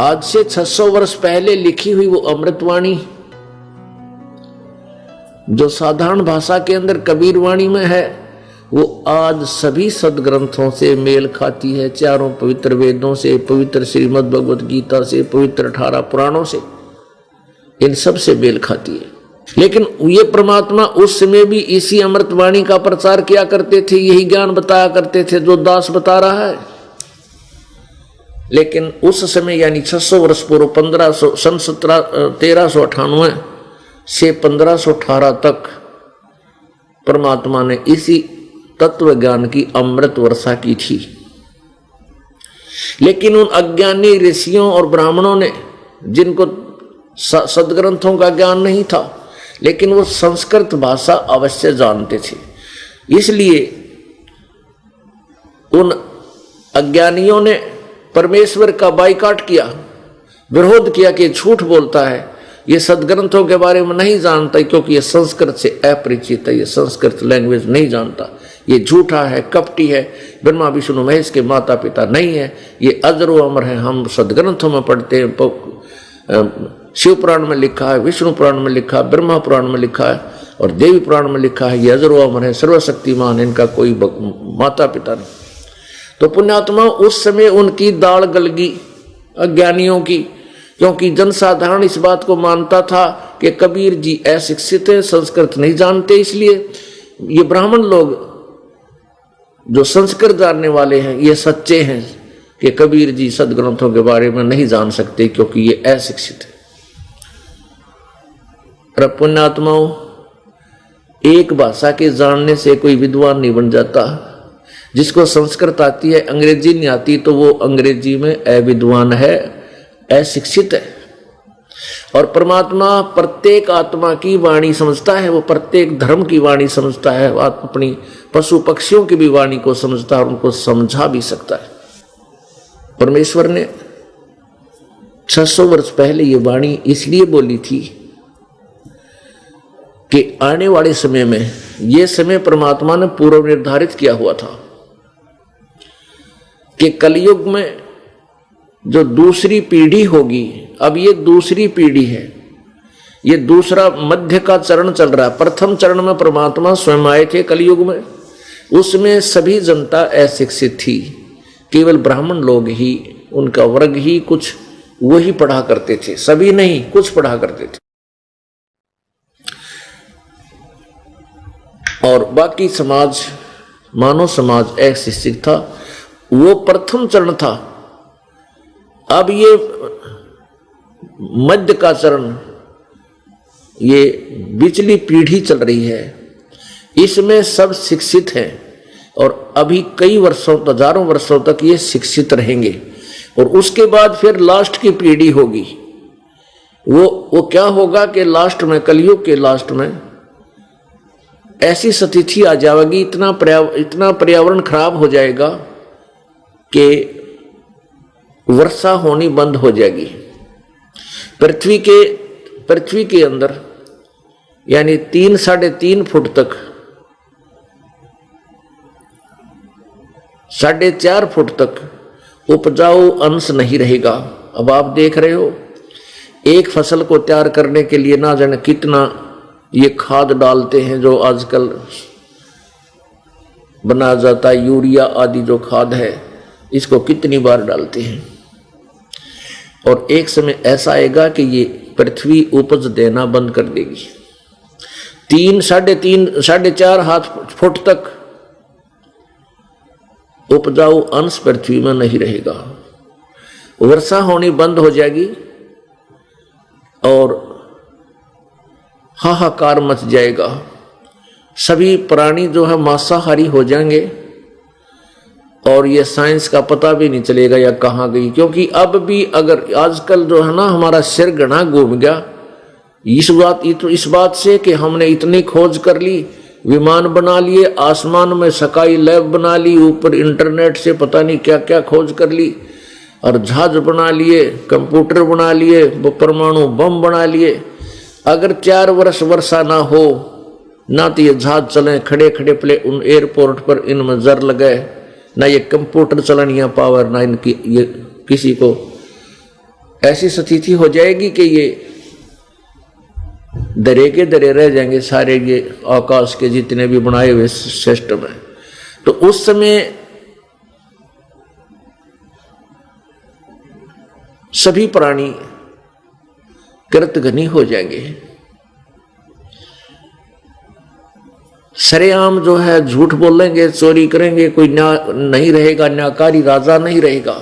आज से 600 वर्ष पहले लिखी हुई वो अमृतवाणी जो साधारण भाषा के अंदर कबीर वाणी में है, वो आज सभी सदग्रंथों से मेल खाती है। चारों पवित्र वेदों से, पवित्र श्रीमद् भगवत गीता से, पवित्र 18 पुराणों से, इन सब से मेल खाती है। लेकिन ये परमात्मा उस समय भी इसी अमृतवाणी का प्रचार किया करते थे, यही ज्ञान बताया करते थे जो दास बता रहा है। लेकिन उस समय यानी 600 वर्ष पूर्व 1398 से 1518 तक परमात्मा ने इसी तत्व ज्ञान की अमृत वर्षा की थी। लेकिन उन अज्ञानी ऋषियों और ब्राह्मणों ने, जिनको सदग्रंथों का ज्ञान नहीं था, लेकिन वो संस्कृत भाषा अवश्य जानते थे, इसलिए उन अज्ञानियों ने परमेश्वर का बाइकाट किया, विरोध किया कि झूठ बोलता है, ये सदग्रंथों के बारे में नहीं जानता क्योंकि ये संस्कृत से अपरिचित है, ये संस्कृत लैंग्वेज नहीं जानता, ये झूठा है, कपटी है, ब्रह्मा विष्णु महेश के माता पिता नहीं है, ये अजरो अमर है। हम सदग्रंथों में पढ़ते हैं, शिव पुराण में लिखा है, विष्णु पुराण में लिखा है, ब्रह्मा पुराण में लिखा है और देवी पुराण में लिखा है, ये अजरो अमर है, सर्वशक्तिमान, इनका कोई माता पिता नहीं। तो पुण्यात्मा उस समय उनकी दाल गलगी अज्ञानियों की, क्योंकि जनसाधारण इस बात को मानता था कि कबीर जी अशिक्षित है, संस्कृत नहीं जानते, इसलिए ये ब्राह्मण लोग जो संस्कृत जानने वाले हैं ये सच्चे हैं कि कबीर जी सदग्रंथों के बारे में नहीं जान सकते क्योंकि ये अशिक्षित है। पर पुण्यात्माओं, एक भाषा के जानने से कोई विद्वान नहीं बन जाता। जिसको संस्कृत आती है, अंग्रेजी नहीं आती, तो वो अंग्रेजी में अविद्वान है, अशिक्षित है। और परमात्मा प्रत्येक आत्मा की वाणी समझता है, वो प्रत्येक धर्म की वाणी समझता है, अपनी पशु पक्षियों की भी वाणी को समझता है और उनको समझा भी सकता है। परमेश्वर ने 600 वर्ष पहले ये वाणी इसलिए बोली थी कि आने वाले समय में, ये समय परमात्मा ने पूर्व निर्धारित किया हुआ था कि कलयुग में जो दूसरी पीढ़ी होगी, अब ये दूसरी पीढ़ी है, ये दूसरा मध्य का चरण चल रहा है। प्रथम चरण में परमात्मा स्वयं आए थे कलयुग में, उसमें सभी जनता अशिक्षित थी, केवल ब्राह्मण लोग ही, उनका वर्ग ही कुछ वही पढ़ा करते थे, सभी नहीं, कुछ पढ़ा करते थे, और बाकी समाज, मानव समाज अशिक्षित था। वो प्रथम चरण था। अब ये मध्य का चरण, ये बिचली पीढ़ी चल रही है, इसमें सब शिक्षित हैं और अभी कई वर्षों, हजारों वर्षों तक ये शिक्षित रहेंगे। और उसके बाद फिर लास्ट की पीढ़ी होगी। वो क्या होगा कि लास्ट में, कलयुग के लास्ट में ऐसी स्थिति आ जाएगी, इतना पर्यावरण खराब हो जाएगा कि वर्षा होनी बंद हो जाएगी। पृथ्वी के अंदर यानी 3-3.5 फुट तक, 4.5 फुट तक उपजाऊ अंश नहीं रहेगा। अब आप देख रहे हो, एक फसल को तैयार करने के लिए ना जाने कितना ये खाद डालते हैं, जो आजकल बनाया जाता है, यूरिया आदि जो खाद है, इसको कितनी बार डालते हैं। और एक समय ऐसा आएगा कि ये पृथ्वी उपज देना बंद कर देगी। 3-4.5 फुट तक उपजाऊ अंश पृथ्वी में नहीं रहेगा, वर्षा होनी बंद हो जाएगी और हाहाकार मच जाएगा। सभी प्राणी जो है मांसाहारी हो जाएंगे और ये साइंस का पता भी नहीं चलेगा या कहाँ गई। क्योंकि अब भी अगर आजकल जो है ना, हमारा सिर घना घूम गया इस बात से कि हमने इतनी खोज कर ली, विमान बना लिए, आसमान में स्काई लैब बना ली, ऊपर इंटरनेट से पता नहीं क्या क्या खोज कर ली, और जहाज बना लिए, कंप्यूटर बना लिए, परमाणु बम बना लिए। अगर 4 वर्ष वर्षा ना हो, ना तो ये जहाज चले खड़े खड़े उन एयरपोर्ट पर, इनमें जर लगे, ना ये कंप्यूटर चलन या पावर, ना इनकी ये किसी को ऐसी स्थिति हो जाएगी कि ये दरे के दरे रह जाएंगे सारे ये आकाश के जितने भी बनाए हुए सिस्टम है। तो उस समय सभी प्राणी कृतघ्नी हो जाएंगे। सरेआम जो है झूठ बोलेंगे, चोरी करेंगे, कोई नहीं रहेगा, न्यायकारी राजा नहीं रहेगा।